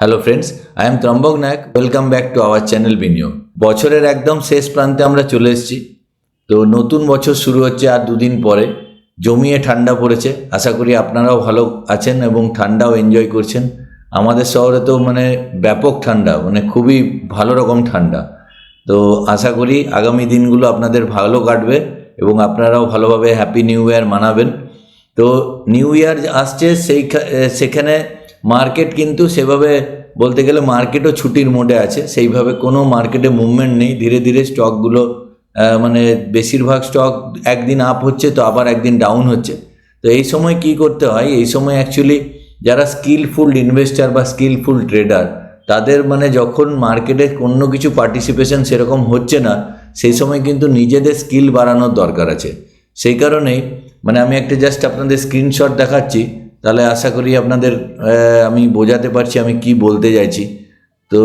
Hello friends, I am Trambak Nayak. Welcome back to our channel Biniyog. বছরের একদম শেষ প্রান্তে আমরা চলে এসেছি। তো নতুন বছর শুরু হচ্ছে আর দুদিন পরে। জমিয়ে ঠান্ডা পড়েছে, আশা করি আপনারাও ভালো আছেন এবং ঠান্ডাও এনজয় করছেন। আমাদের শহরে তো ব্যাপক ঠান্ডা, খুবই ভালো রকম ঠান্ডা। তো আশা করি আগামী দিনগুলো আপনাদের ভালো কাটবে এবং আপনারাও ভালোভাবে হ্যাপি নিউ ইয়ার মানাবেন। তো নিউ ইয়ার আসছে, সেখানে মার্কেট কিন্তু সেভাবে বলতে গেলে মার্কেটও ছুটির মোডে আছে, সেইভাবে কোনো মার্কেটে মুভমেন্ট নেই। ধীরে ধীরে স্টকগুলো বেশিরভাগ স্টক একদিন আপ হচ্ছে তো আবার একদিন ডাউন হচ্ছে। তো এই সময় কি করতে হয়, এই সময় অ্যাকচুয়ালি যারা স্কিলফুল ইনভেস্টার বা স্কিলফুল ট্রেডার, তাদের যখন মার্কেটে অন্য কিছু পার্টিসিপেশন সেরকম হচ্ছে না, সেই সময় কিন্তু নিজেদের স্কিল বাড়ানোর দরকার আছে। সেই কারণেই আমি একটা জাস্ট আপনাদের স্ক্রিনশট দেখাচ্ছি, তাহলে আশা করি আপনাদের আমি বোঝাতে পারছি আমি কি বলতে চাইছি। তো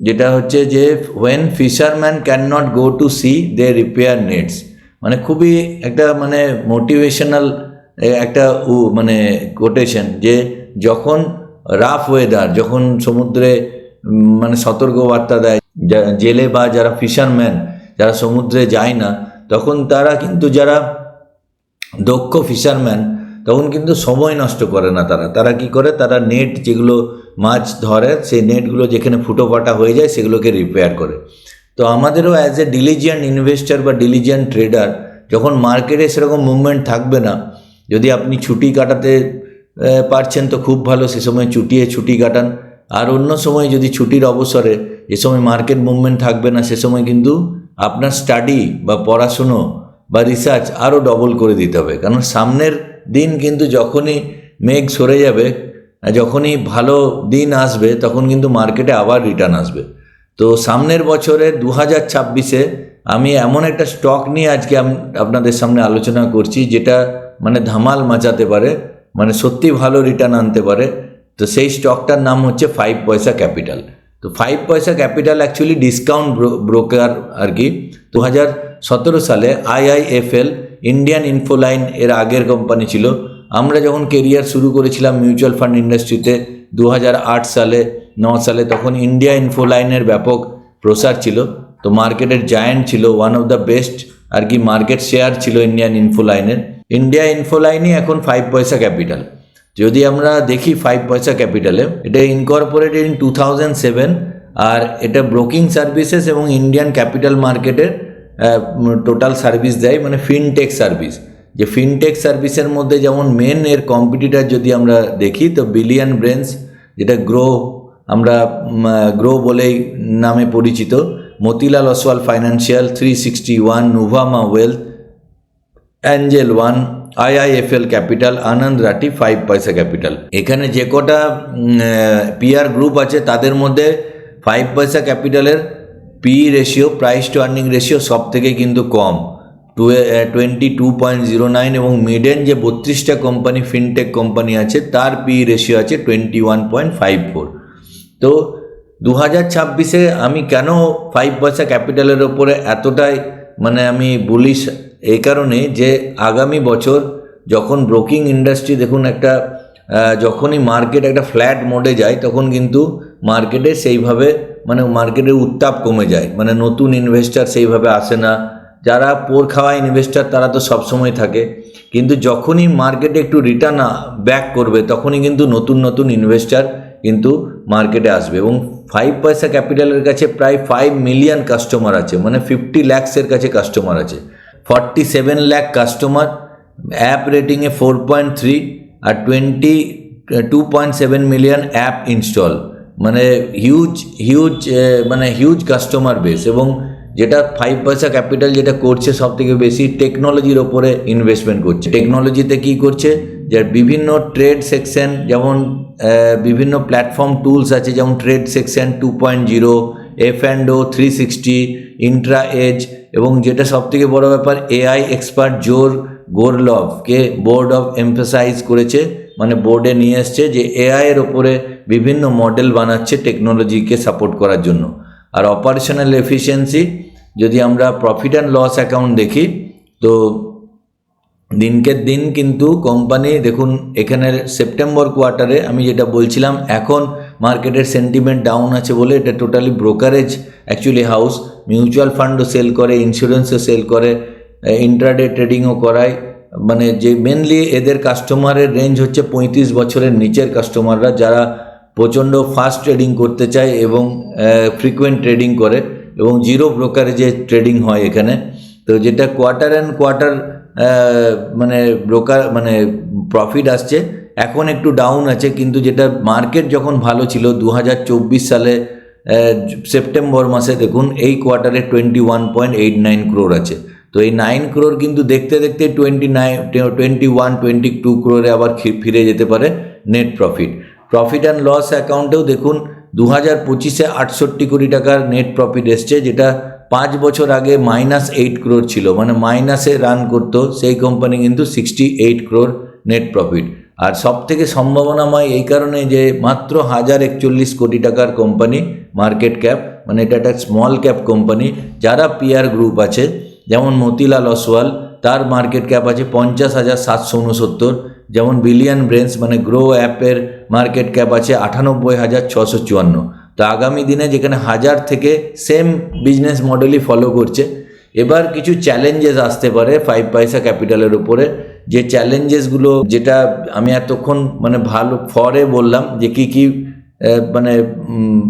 যেটা হচ্ছে যে when fisherman can not go to sea they repair nets, খুবই একটা মোটিভেশনাল একটা কোটেশন, যে যখন রাফ ওয়েদার, যখন সমুদ্রে সতর্কবার্তা দেয় জেলে বা যারা ফিশারম্যান, যারা সমুদ্রে যায় না, তখন তারা কিন্তু যারা দক্ষ ফিশারম্যান তখন কিন্তু সময় নষ্ট করে না। তারা কি করে, তারা নেট যেগুলো মাছ ধরে সেই নেটগুলো যেখানে ফুটোফাটা হয়ে যায় সেগুলোকে রিপেয়ার করে। তো আমাদেরও অ্যাজ এ ডিলিজিয়েন্ট ইনভেস্টার বা ডিলিজিয়েন্ট ট্রেডার, যখন মার্কেটে সেরকম মুভমেন্ট থাকবে না, যদি আপনি ছুটি কাটাতে পারছেন তো খুব ভালো, সে সময় ছুটি কাটান। আর অন্য সময় যদি ছুটির অবসরে, যে সময় মার্কেট মুভমেন্ট থাকবে না, সে সময় কিন্তু আপনার স্টাডি বা পড়াশুনো বা রিসার্চ আরও ডবল করে দিতে হবে। কারণ সামনের দিন কিন্তু যখনই মেঘ সরে যাবে, যখনই ভালো দিন আসবে, তখন কিন্তু মার্কেটে আবার রিটার্ন আসবে। তো সামনের বছরে 2026-এ আমি এমন একটা স্টক নিয়ে আজকে আপনাদের সামনে আলোচনা করছি, যেটা ধামাল মাচাতে পারে, সত্যি ভালো রিটার্ন আনতে পারে। তো সেই স্টকটার নাম হচ্ছে 5 পয়সা ক্যাপিটাল। তো 5 paisa capital actually discount broker আর কি। 2017 সালে IIFL ইন্ডিয়ান ইনফোলাইন এর আগের কোম্পানি ছিল। আমরা যখন কেরিয়ার শুরু করেছিলাম মিউচুয়াল ফান্ড ইন্ডাস্ট্রিতে 2008 সালে 9 সালে, তখন ইন্ডিয়া ইনফোলাইনের ব্যাপক প্রসার ছিল। তো মার্কেটের জায়ান্ট ছিল, ওয়ান অফ দ্য বেস্ট আর কি মার্কেট শেয়ার ছিল ইন্ডিয়ান ইনফোলাইনের। ইন্ডিয়া ইনফোলাইনই এখন 5 পয়সা ক্যাপিটাল। যদি আমরা দেখি 5 পয়সা ক্যাপিটালে, এটা ইনকর্পোরেটেড ইন 2007, আর এটা ব্রোকিং সার্ভিসেস এবং ইন্ডিয়ান ক্যাপিটাল মার্কেটের টোটাল সার্ভিস দেয়, ফিনটেক সার্ভিস। যে ফিনটেক সার্ভিসের মধ্যে যেমন মেন এর কম্পিটিটার যদি আমরা দেখি, তো বিলিয়ন ব্রেনস, যেটা আমরা গ্রো বলেই নামে পরিচিত, Motilal Oswal financial, 361, Nuvama wealth, Angel One, IIFL capital, Anand Rathi, 5 paisa capital. এখানে যে কটা পিআর গ্রুপ আছে তাদের মধ্যে 5 পয়সা ক্যাপিটালের PE ratio, price two earning ratio সব থেকে কিন্তু কম, 22.09, এবং মিডেন যে 32টা কোম্পানি ফিনটেক কোম্পানি আছে তার PE রেশিও আছে 21.54। তো 2026-এ আমি কেন 5 পয়সা ক্যাপিটালের ওপরে এতটাই আমি বুলিশ, এই কারণে যে আগামী বছর যখন ব্রোকিং ইন্ডাস্ট্রি দেখুন যখনই মার্কেট একটা ফ্ল্যাট মোডে যায়, তখন কিন্তু মার্কেটে সেইভাবে মার্কেটের উত্তাপ কমে যায়, নতুন ইনভেস্টার সেইভাবে আসে না। যারা পোর খাওয়া ইনভেস্টার তারা তো সবসময় থাকে, কিন্তু যখনই মার্কেটে একটু রিটার্ন ব্যাক করবে, তখনই কিন্তু নতুন ইনভেস্টার কিন্তু মার্কেটে আসবে। এবং 5 পয়সা ক্যাপিটালের কাছে প্রায় 5 মিলিয়ন কাস্টমার আছে, 50 লাখসের কাছে কাস্টমার আছে, 47 লাখ কাস্টমার, অ্যাপ রেটিংয়ে 4.3, আর 2.7 million app install, huge customer base. এবং যেটা 5 পয়সা ক্যাপিটাল যেটা করছে সব থেকে বেশি টেকনোলজির ওপরে ইনভেস্টমেন্ট করছে। টেকনোলজিতে কি করছে, যে বিভিন্ন ট্রেড সেকশন, যেমন বিভিন্ন প্ল্যাটফর্ম টুলস আছে, যেমন trade section 2.0, F&O 360, Intra age, এবং যেটা সব থেকে বড় ব্যাপার, AI এক্সপার্ট জোর গোরলভকে বোর্ড অফ এমফাসাইজ করেছে, বোর্ডে নিয়ে এসছে যে AI এর ওপরে বিভিন্ন মডেল বানাচ্ছে টেকনোলজিকে সাপোর্ট করার জন্য। আর অপারেশনাল এফিসিয়েন্সি, যদি আমরা প্রফিট অ্যান্ড লস অ্যাকাউন্ট দেখি, তো দিনকে দিন কিন্তু কোম্পানি দেখুন, এখানের সেপ্টেম্বর কোয়ার্টারে আমি যেটা বলছিলাম, এখন মার্কেটের সেন্টিমেন্ট ডাউন আছে বলে এটা totally brokerage actually house, mutual ফান্ডও সেল করে, ইন্স্যুরেন্সও সেল করে, ইন্ট্রাডে ট্রেডিংও করায়। মানে যে মেনলি এদের কাস্টমারের রেঞ্জ হচ্ছে 35 বছরের নিচের কাস্টমাররা, যারা প্রচণ্ড ফাস্ট ট্রেডিং করতে চায় এবং ফ্রিকুয়েন্ট ট্রেডিং করে এবং জিরো ব্রোকারেজে ট্রেডিং হয় এখানে। তো যেটা কোয়ার্টার অ্যান্ড কোয়ার্টার মানে ব্রোকার মানে প্রফিট আসছে, এখন একটু ডাউন আছে, কিন্তু যেটা মার্কেট যখন ভালো ছিল 2024 সালে সেপ্টেম্বর মাসে দেখুন এই কোয়ার্টারে 21.89 ক্রোর আছে। তো এই 9 ক্রোর কিন্তু দেখতে দেখতে 22 ক্রোরে আবার ফিরে যেতে পারে net profit. Profit and loss অ্যাকাউন্টেও দেখুন 2025-এ 68 কোটি টাকার নেট প্রফিট এসছে, যেটা 5 বছর আগে -8 ক্রোর ছিল, মানে মাইনাসে রান করতো সেই কোম্পানি কিন্তু 68 ক্রোর নেট প্রফিট। আর সব থেকে সম্ভাবনাময় এই কারণে যে মাত্র 1041 কোটি টাকার কোম্পানি মার্কেট ক্যাপ, মানে এটা একটা স্মল ক্যাপ কোম্পানি। যারা পিয়ার গ্রুপ আছে যেমন মতিলাল অসওয়াল, তার মার্কেট ক্যাপ আছে 50,769, যেমন বিলিয়ন ব্রেন্স মানে গ্রো অ্যাপের মার্কেট ক্যাপ আছে 98,654। তো আগামী দিনে যেখানে 1000 থেকে সেম বিজনেস মডেলই ফলো করছে, এবার কিছু চ্যালেঞ্জেস আসতে পারে 5 পয়সা ক্যাপিটালের উপরে। যে চ্যালেঞ্জেসগুলো যেটা আমি এতক্ষণ মানে ভালো ফরে বললাম যে কী মানে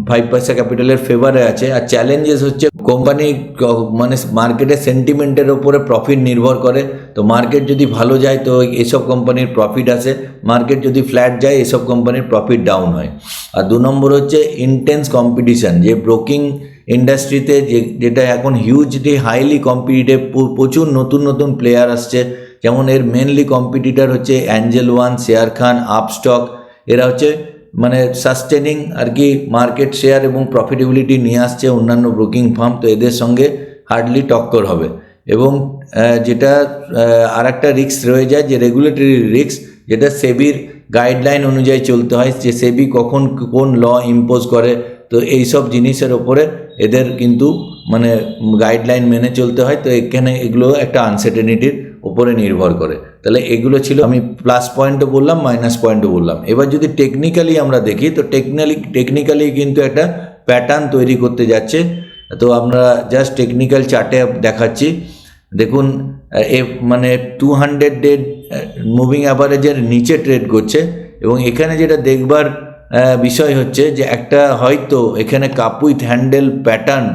5 পয়সা ক্যাপিটালের ফেভারে আছে, আর চ্যালেঞ্জেস হচ্ছে কোম্পানি মানে মার্কেটের সেন্টিমেন্টের ওপরে প্রফিট নির্ভর করে। তো মার্কেট যদি ভালো যায় তো এইসব কোম্পানির প্রফিট আসে, মার্কেট যদি ফ্ল্যাট যায় এসব কোম্পানির প্রফিট ডাউন হয়। আর 2 নম্বর হচ্ছে ইন্টেন্স কম্পিটিশান, যে ব্রোকিং ইন্ডাস্ট্রিতে যেটা এখন হিউজলি হাইলি কম্পিটিটিভ, প্রচুর নতুন নতুন প্লেয়ার আসছে। যেমন এর মেনলি কম্পিটিটার হচ্ছে অ্যাঞ্জেল ওয়ান, শেয়ার খান, আপস্টক। এরা হচ্ছে মানে সাস্টেনিং আর কি মার্কেট শেয়ার এবং প্রফিটেবিলিটি নিয়ে আসছে অন্যান্য ব্রোকিং ফার্ম। তো এদের সঙ্গে হার্ডলি টক্কর হবে। এবং যেটা আর একটা রিস্ক রয়ে যায়, যে রেগুলেটরি রিস্ক, যেটা সেবির গাইডলাইন অনুযায়ী চলতে হয়, যে সেবি কখন কোন ল ইম্পোজ করে। তো এইসব জিনিসের ওপরে এদের কিন্তু মানে গাইডলাইন মেনে চলতে হয়। তো এখানে এগুলো একটা আনসার্টেনিটির উপরে নির্ভর করে। তাহলে এগুলো ছিল, আমি প্লাস পয়েন্টও বললাম, মাইনাস পয়েন্টও বললাম। এবার যদি টেকনিক্যালি আমরা দেখি, তো টেকনিক্যালি কিন্তু একটা প্যাটার্ন তৈরি করতে যাচ্ছে। তো আমরা জাস্ট টেকনিক্যাল চার্টে দেখাচ্ছি। দেখুন মানে 200 ডে মুভিং অ্যাভারেজের নিচে ট্রেড করছে, এবং এখানে যেটা দেখবার বিষয় হচ্ছে যে একটা হয়তো এখানে কাপ উইথ হ্যান্ডেল প্যাটার্ন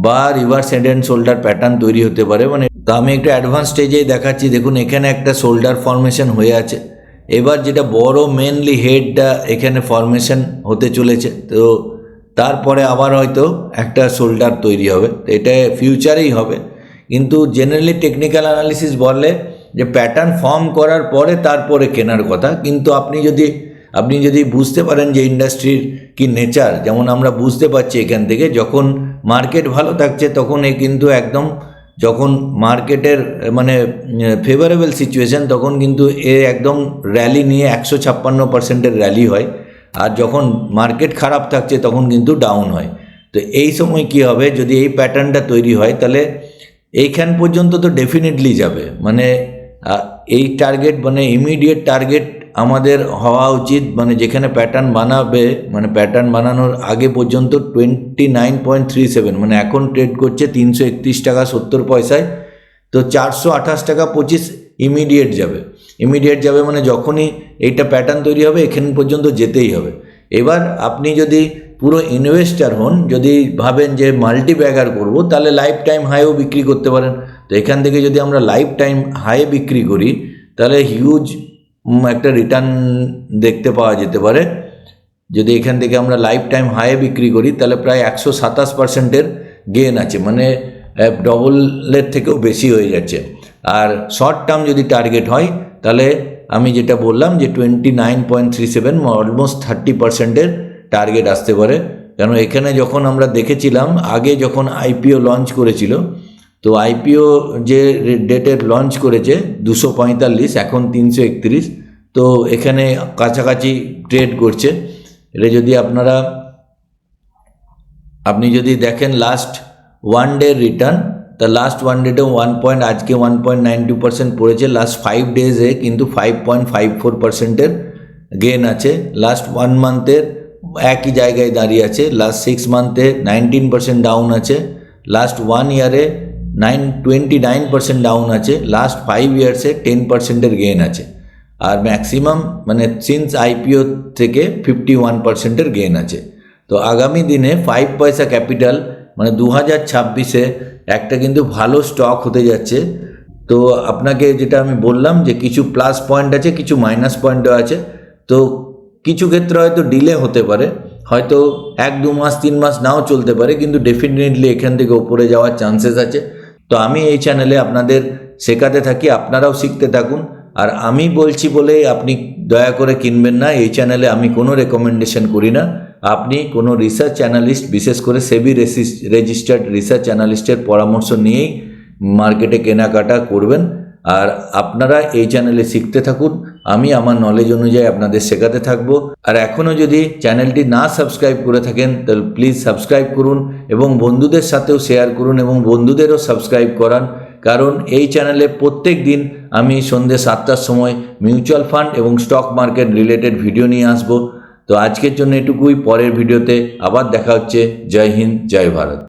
বা reverse head and shoulder pattern তৈরি হতে পারে। মানে তো আমি একটু অ্যাডভান্স স্টেজেই দেখাচ্ছি। দেখুন এখানে একটা শোল্ডার ফর্মেশন হয়ে আছে, এবার যেটা বড় মেনলি হেডটা এখানে ফর্মেশন হতে চলেছে। তো তারপরে আবার হয়তো একটা শোল্ডার তৈরি হবে। তো এটা ফিউচারেই হবে, কিন্তু জেনারেলি টেকনিক্যাল অ্যানালিসিস বলে যে প্যাটার্ন ফর্ম করার পরে তারপরে কেনার কথা। কিন্তু আপনি যদি বুঝতে পারেন যে ইন্ডাস্ট্রির কি নেচার, যেমন আমরা বুঝতে পারছি এখান থেকে, যখন মার্কেট ভালো থাকছে তখন কিন্তু একদম, যখন মার্কেটের মানে ফেভারেবল সিচুয়েশান, তখন কিন্তু একদম র্যালি নিয়ে 156% র্যালি হয়। আর যখন মার্কেট খারাপ থাকছে তখন কিন্তু ডাউন হয়। তো এই সময় কি হবে, যদি এই প্যাটার্নটা তৈরি হয় তাহলে এইখান পর্যন্ত তো ডেফিনেটলি যাবে। মানে এই টার্গেট মানে ইমিডিয়েট টার্গেট আমাদের হওয়া উচিত, মানে যেখানে প্যাটার্ন বানাবে, মানে প্যাটার্ন বানানোর আগে পর্যন্ত 29.37, মানে এখন ট্রেড করছে 331 টাকা 70 পয়সায়। তো 428 টাকা 25 ইমিডিয়েট যাবে, মানে যখনই এইটা প্যাটার্ন তৈরি হবে এখান পর্যন্ত যেতেই হবে। এবার আপনি যদি পুরো ইনভেস্টার হন, যদি ভাবেন যে মাল্টি ব্যাগার করবো, তাহলে লাইফ টাইম হাইও বিক্রি করতে পারেন। তো এখান থেকে যদি আমরা লাইফ টাইম হাই বিক্রি করি তাহলে হিউজ একটা রিটার্ন দেখতে পাওয়া যেতে পারে। যদি এখান থেকে আমরা লাইফ টাইম হাইয়ে বিক্রি করি তাহলে প্রায় 127%-এর গেন আছে, মানে ডবলের থেকেও বেশি হয়ে যাচ্ছে। আর শর্ট টার্ম যদি টার্গেট হয় তাহলে আমি যেটা বললাম যে 29.37, অলমোস্ট 30%-এর টার্গেট আসতে পারে। কারণ এখানে যখন আমরা দেখেছিলাম আগে যখন আইপিও লঞ্চ করেছিল, তো আইপিও যে ডেটের লঞ্চ করেছে 245, এখন 331। তো এখানে কাছাকাছি ট্রেড করছে। এটা যদি আপনি যদি দেখেন লাস্ট 1 ডে রিটার্ন, তা লাস্ট 1 ডেতেও আজকে 1.92% পড়েছে। লাস্ট 5 ডেজে কিন্তু 5.54%-এর গেন আছে। লাস্ট 1 মান্থের একই জায়গায় দাঁড়িয়ে আছে। লাস্ট 6 মান্থে 19% ডাউন আছে, লাস্ট 1 ইয়ারে 29% ডাউন আছে, লাস্ট 5 ইয়ার্সে 10%-এর গেন আছে। আর ম্যাক্সিমাম মানে সিন্স আইপিও থেকে 51%-এর গেন আছে। তো আগামী দিনে 5 পয়সা ক্যাপিটাল মানে 2026-এ একটা কিন্তু ভালো স্টক হতে যাচ্ছে। তো আপনাকে যেটা আমি বললাম যে কিছু প্লাস পয়েন্ট আছে, কিছু মাইনাস পয়েন্টও আছে। তো কিছু ক্ষেত্রে হয়তো ডিলে হতে পারে, হয়তো 1-2 মাস 3 মাস নাও চলতে পারে, কিন্তু ডেফিনেটলি এখান থেকে উপরে যাওয়ার চান্সেস আছে। তো আমি এই চ্যানেলে আপনাদের শেখাতে থাকি, আপনারাও শিখতে থাকুন। আর আমি বলছি বলে আপনি দয়া করে কিনবেন না। এই চ্যানেলে আমি কোনো রেকমেন্ডেশন করি না। আপনি কোনো রিসার্চ অ্যানালিস্ট, বিশেষ করে সেবি রেজিস্টার্ড রিসার্চ অ্যানালিস্টের পরামর্শ নিয়েই মার্কেটে কেনাকাটা করবেন। আর আপনারা এই চ্যানেলে শিখতে থাকুন, আমি আমার নলেজ অনুযায়ী আপনাদের শেখাতে থাকবো। আর এখনও যদি চ্যানেলটি না সাবস্ক্রাইব করে থাকেন তাহলে প্লিজ সাবস্ক্রাইব করুন এবং বন্ধুদের সাথেও শেয়ার করুন এবং বন্ধুদেরও সাবস্ক্রাইব করান। কারণ এই চ্যানেলে প্রত্যেক দিন আমি সন্ধ্যে 7টার সময় মিউচুয়াল ফান্ড এবং স্টক মার্কেট রিলেটেড ভিডিও নিয়ে আসবো। তো আজকের জন্য এটুকুই, পরের ভিডিওতে আবার দেখা হচ্ছে। জয় হিন্দ, জয় ভারত।